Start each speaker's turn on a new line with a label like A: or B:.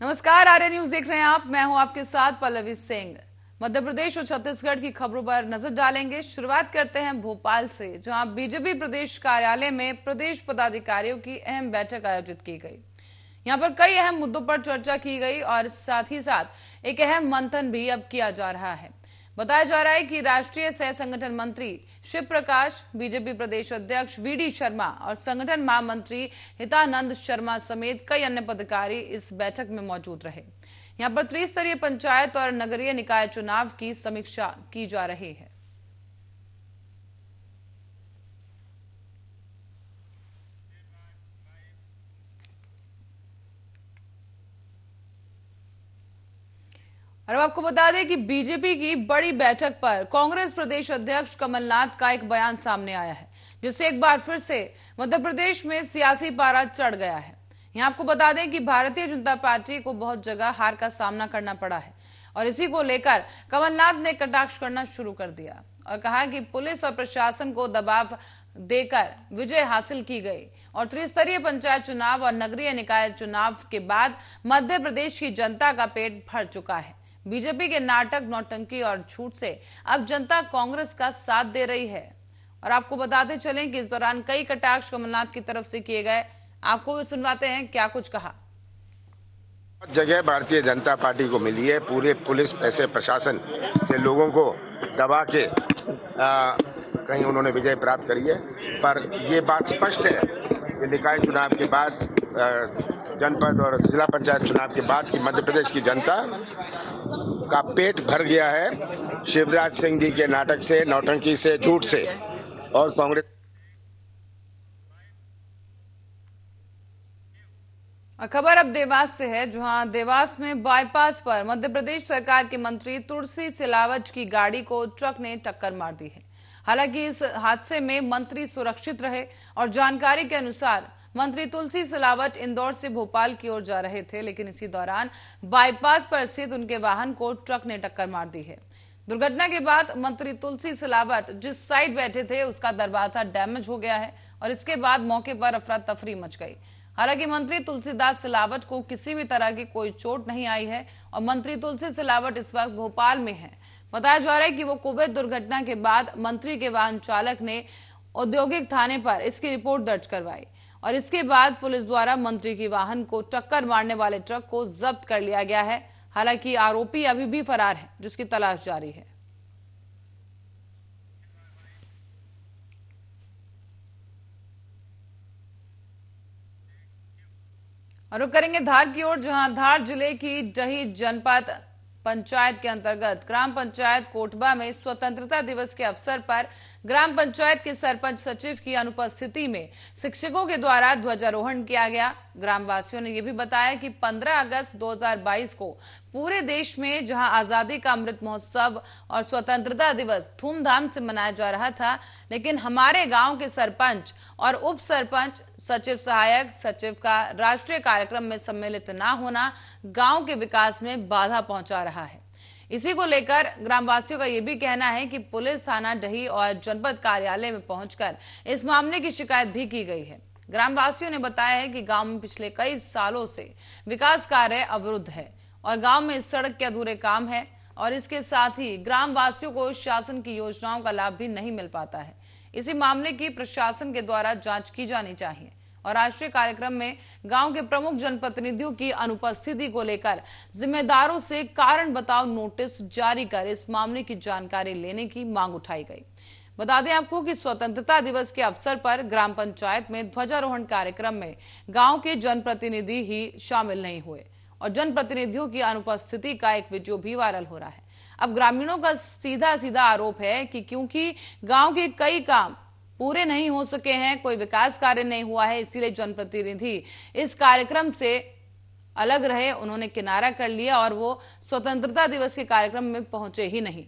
A: नमस्कार, आर्य न्यूज देख रहे हैं आप। मैं हूं आपके साथ पल्लवी सिंह। मध्य प्रदेश और छत्तीसगढ़ की खबरों पर नजर डालेंगे। शुरुआत करते हैं भोपाल से, जहां बीजेपी प्रदेश कार्यालय में प्रदेश पदाधिकारियों की अहम बैठक आयोजित की गई। यहां पर कई अहम मुद्दों पर चर्चा की गई और साथ ही साथ एक अहम मंथन भी अब किया जा रहा है। बताया जा रहा है कि राष्ट्रीय सह संगठन मंत्री शिव प्रकाश, बीजेपी प्रदेश अध्यक्ष वीडी शर्मा और संगठन महामंत्री हितानंद शर्मा समेत कई अन्य पदाधिकारी इस बैठक में मौजूद रहे। यहां पर त्रिस्तरीय पंचायत और नगरीय निकाय चुनाव की समीक्षा की जा रही है। और अब आपको बता दें कि बीजेपी की बड़ी बैठक पर कांग्रेस प्रदेश अध्यक्ष कमलनाथ का एक बयान सामने आया है, जिससे एक बार फिर से मध्य प्रदेश में सियासी पारा चढ़ गया है। यहां आपको बता दें कि भारतीय जनता पार्टी को बहुत जगह हार का सामना करना पड़ा है और इसी को लेकर कमलनाथ ने कटाक्ष करना शुरू कर दिया और कहा कि पुलिस और प्रशासन को दबाव देकर विजय हासिल की गई और त्रिस्तरीय पंचायत चुनाव और नगरीय निकाय चुनाव के बाद मध्य प्रदेश की जनता का पेट भर चुका है। बीजेपी के नाटक, नौटंकी और झूठ से अब जनता कांग्रेस का साथ दे रही है। और आपको बताते चलें कि इस दौरान कई कटाक्ष कमलनाथ की तरफ से किए गए। आपको भी सुनवाते हैं क्या कुछ कहा।
B: जगह भारतीय जनता पार्टी को मिली है। पूरे पुलिस ऐसे प्रशासन से लोगों को दबा के कहीं उन्होंने विजय प्राप्त करी है। पर ये बात स्पष्ट है कि निकाय चुनाव के बाद, जनपद और जिला पंचायत चुनाव के बाद की मध्य प्रदेश की जनता का पेट भर गया है शिवराज सिंह जी के नाटक से, नौटंकी से, झूठ से। और कांग्रेस
A: खबर अब देवास से है, जहां देवास में बाईपास पर मध्य प्रदेश सरकार के मंत्री तुलसी सिलावट की गाड़ी को ट्रक ने टक्कर मार दी है। हालांकि इस हादसे में मंत्री सुरक्षित रहे और जानकारी के अनुसार मंत्री तुलसी सिलावट इंदौर से भोपाल की ओर जा रहे थे, लेकिन इसी दौरान बाईपास पर स्थित उनके वाहन को ट्रक ने टक्कर मार दी है। दुर्घटना के बाद मंत्री तुलसी सिलावट जिस साइड बैठे थे उसका दरवाजा डैमेज हो गया है और इसके बाद मौके पर अफरा तफरी मच गई। हालांकि मंत्री तुलसीदास सिलावट को किसी भी तरह की कोई चोट नहीं आई है और मंत्री तुलसी सिलावट इस वक्त भोपाल में है। बताया जा रहा है कि वो कोविड दुर्घटना के बाद मंत्री के वाहन चालक ने औद्योगिक थाने पर इसकी रिपोर्ट दर्ज करवाई और इसके बाद पुलिस द्वारा मंत्री के वाहन को टक्कर मारने वाले ट्रक को जब्त कर लिया गया है। हालांकि आरोपी अभी भी फरार है, जिसकी तलाश जारी है। और रुक करेंगे धार की ओर, जहां धार जिले की डही जनपद पंचायत के अंतर्गत ग्राम पंचायत कोटबा में स्वतंत्रता दिवस के अवसर पर ग्राम पंचायत के सरपंच सचिव की अनुपस्थिति में शिक्षकों के द्वारा ध्वजारोहण किया गया। ग्रामवासियों ने यह भी बताया कि 15 अगस्त 2022 को पूरे देश में जहां आजादी का अमृत महोत्सव और स्वतंत्रता दिवस धूमधाम से मनाया जा रहा था, लेकिन हमारे गांव के सरपंच और उप सरपंच, सचिव, सहायक सचिव का राष्ट्रीय कार्यक्रम में सम्मिलित न होना गांव के विकास में बाधा पहुंचा रहा है। इसी को लेकर ग्रामवासियों का यह भी कहना है कि पुलिस थाना डही और जनपद कार्यालय में पहुंचकर इस मामले की शिकायत भी की गई है। ग्रामवासियों ने बताया है कि गांव में पिछले कई सालों से विकास कार्य अवरुद्ध है और गांव में सड़क के अधूरे काम है और इसके साथ ही ग्रामवासियों को शासन की योजनाओं का लाभ भी नहीं मिल पाता है। इसी मामले की प्रशासन के द्वारा जांच की जानी चाहिए और राष्ट्रीय कार्यक्रम में गांव के प्रमुख जनप्रतिनिधियों की अनुपस्थिति को लेकर जिम्मेदारों से कारण बताओ नोटिस जारी कर इस मामले की जानकारी लेने की मांग उठाई गई। बता दें आपको कि स्वतंत्रता दिवस के अवसर पर ग्राम पंचायत में ध्वजारोहण कार्यक्रम में गांव के जनप्रतिनिधि ही शामिल नहीं हुए और जनप्रतिनिधियों की अनुपस्थिति का एक वीडियो भी वायरल हो रहा है। अब ग्रामीणों का सीधा सीधा आरोप है कि क्योंकि गांव के कई काम पूरे नहीं हो सके हैं, कोई विकास कार्य नहीं हुआ है, इसीलिए जनप्रतिनिधि इस कार्यक्रम से अलग रहे, उन्होंने किनारा कर लिया और वो स्वतंत्रता दिवस के कार्यक्रम में पहुंचे ही नहीं।